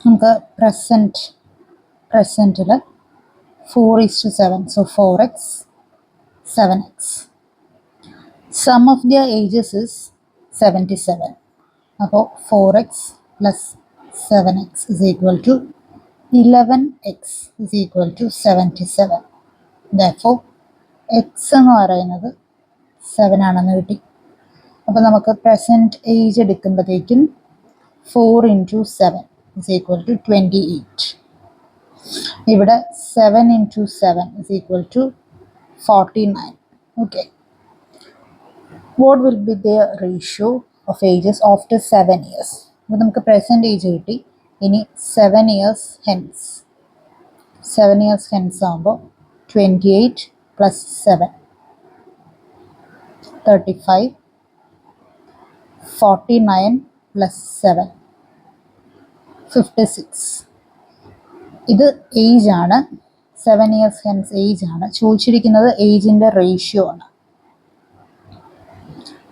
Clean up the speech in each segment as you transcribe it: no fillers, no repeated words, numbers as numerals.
നമുക്ക് പ്രസൻറ്റിൽ 4:7, so 4x, 7x. Sum of their ages is 77. അപ്പോൾ 4x plus 7x is equal to 11x is equal to 77. Therefore x എന്ന് പറയുന്നത് 7 ആണെന്ന് കിട്ടി. അപ്പോൾ നമുക്ക് present age എടുക്കുമ്പോഴത്തേക്കും 4 into 7 is equal to 28. ഇവിടെ 7 into 7 is equal to 49. Okay. What will be the ratio of ages after 7 years? അപ്പോൾ നമുക്ക് present age കിട്ടി. ഇനി 7 years hence. 7 years hence ആകുമ്പോൾ 28 plus 7, 35, 49 plus 7, 56. ഇത് ഏജ് ആണ്. 7 years hence ഏജ് ആണ്. ചോദിച്ചിരിക്കുന്നത് ഏജിൻ്റെ റേഷ്യോ ആണ്.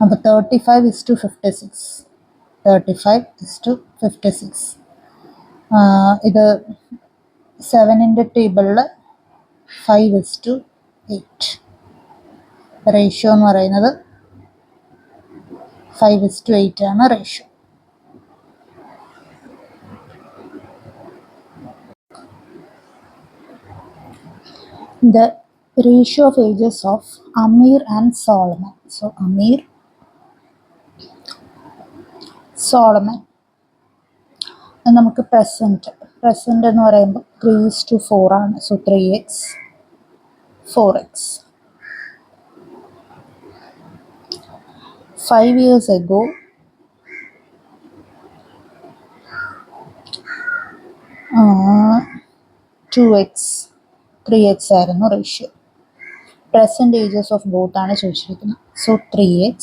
അപ്പോൾ 35:56. 35:56. ഇത് 7ൻ്റെ ടേബിളിൽ 5:8. റേഷ്യോ എന്ന് പറയുന്നത് 5:8 ആണ് ratio. The ratio of ages of Amir and Solomon. So Amir, Solomon. നമുക്ക് പ്രസൻറ്റ് എന്ന് പറയുമ്പോൾ 3:4 ആണ്. So 3x, 4x. 5 years ago, uh, 2x, 3x ആയിരുന്നു ratio. Present ages of both ആണ് ചോദിച്ചിരിക്കുന്നത്. സോ 3x,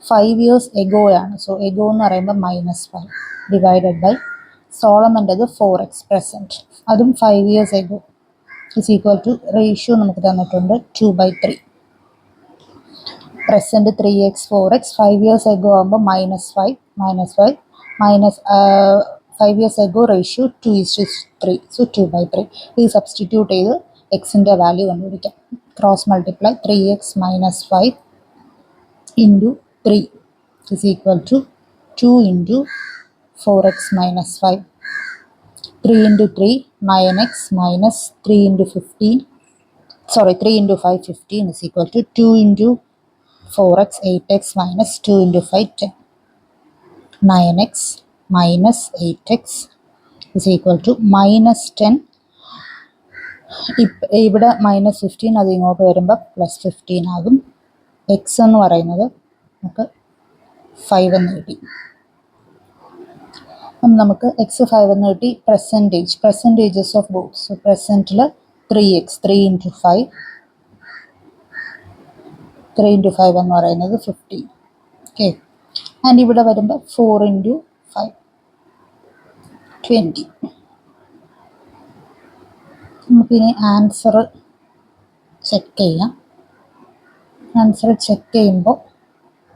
5 years ago ആണ്. സോ എഗോ എന്ന് പറയുമ്പോൾ -5 ഡിവൈഡഡ് ബൈ സോളമൻ്റെത് 4x പ്രസൻറ്റ്, അതും 5 years ago is equal to ratio നമുക്ക് തന്നിട്ടുണ്ട് 2/3. Present 3x, 4x, 5 years ago ആകുമ്പോൾ -5 5 years ago റേഷ്യോ 2:3, സോ 2/3. ഇത് സബ്സ്റ്റിറ്റ്യൂട്ട് ചെയ്ത് എക്സിൻ്റെ വാല്യൂ കണ്ടുപിടിക്കാം. Cross multiply 3x - 5 into 3 is equal to 2 into 4x - 5. 3 into 3, 9x, minus 3 into 15, 3 into 5, 15 is equal to 2 into 4x, 8x, minus 2 into 5, 10. 9x minus 8x is equal to minus 10. ഇവിടെ -15 അത് ഇങ്ങോട്ട് വരുമ്പോൾ +15 ആകും. X എന്ന് പറയുന്നത് നമുക്ക് 5 എന്ന് കിട്ടി. നമുക്ക് എക്സ് 5 എന്ന് കിട്ടി. Percentages of both. സോ പ്രസൻറ്റിൽ 3x, 3 into 5 എന്ന് പറയുന്നത് 15. ഓക്കെ. ആൻഡ് ഇവിടെ വരുമ്പോൾ 4 into 5, 20. നമുക്കിനി ആൻസർ ചെക്ക് ചെയ്യാം. ആൻസർ ചെക്ക് ചെയ്യുമ്പോൾ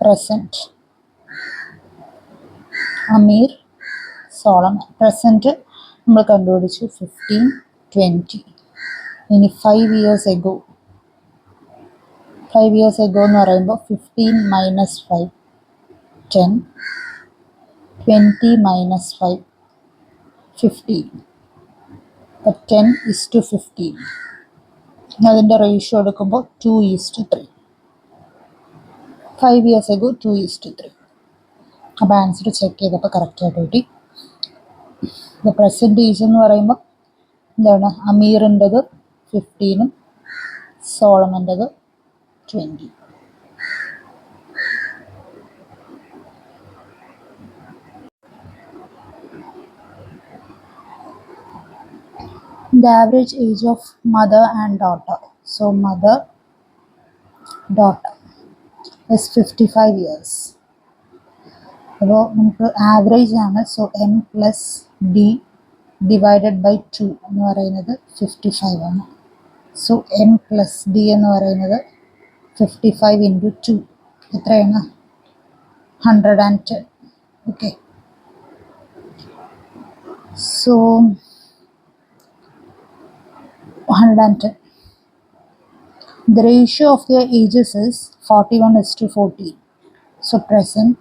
പ്രസൻറ്റ് അമീർ, സോളമൻ. പ്രസൻറ്റ് നമ്മൾ കണ്ടുപിടിച്ചു 15, 20. ഇനി 5 years ago എന്ന് പറയുമ്പോൾ 15 minus 5, 10, 20 minus 5, 15. അപ്പോൾ 10:15. അതിൻ്റെ റേഷ്യോ എടുക്കുമ്പോൾ 2:3. 5 years ago 2:3. അപ്പോൾ ആൻസർ ചെക്ക് ചെയ്തപ്പോൾ കറക്റ്റായിട്ട് കിട്ടി. ഇപ്പോൾ പ്രസൻറ്റേജ് എന്ന് പറയുമ്പോൾ എന്താണ്, അമീറിൻ്റെത് 15ഉം സോളമൻ്റെത് 20. The average age of mother and daughter. So mother, daughter is 55 years. അപ്പോൾ നമുക്ക് ആവറേജ് ആണ്. So m plus d divided by 2 എന്ന് പറയുന്നത് 55 ആണ്. സോ m plus d എന്ന് പറയുന്നത് 55 into 2 എത്രയാണ്? 110. Okay. So So 110. The ratio of their ages is 41:40. So present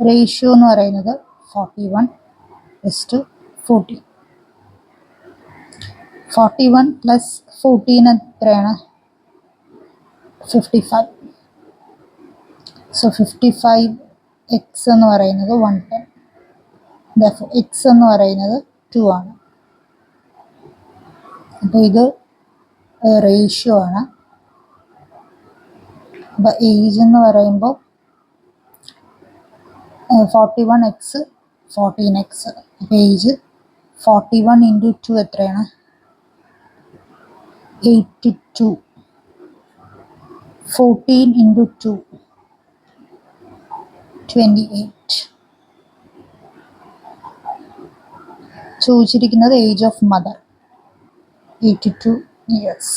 ratio എന്ന് പറയുന്നത് 41:40. 41 പ്ലസ് 14 എത്രയാണ്? 55. സോ 55 എക്സ് എന്ന് പറയുന്നത് 110. എക്സ് എന്ന് പറയുന്നത് 2 ആണ്. അപ്പോൾ ഇത് റേഷ്യോ ആണ്. അപ്പോൾ ഏജ് എന്ന് പറയുമ്പോൾ 41x 14x. അപ്പോൾ ഏജ് 41 ഇൻറ്റു 2 എത്രയാണ്? 82. 14 ഇൻറ്റു 2 28. ചോദിച്ചിരിക്കുന്നത് ഏജ് ഓഫ് മദർ 82 years.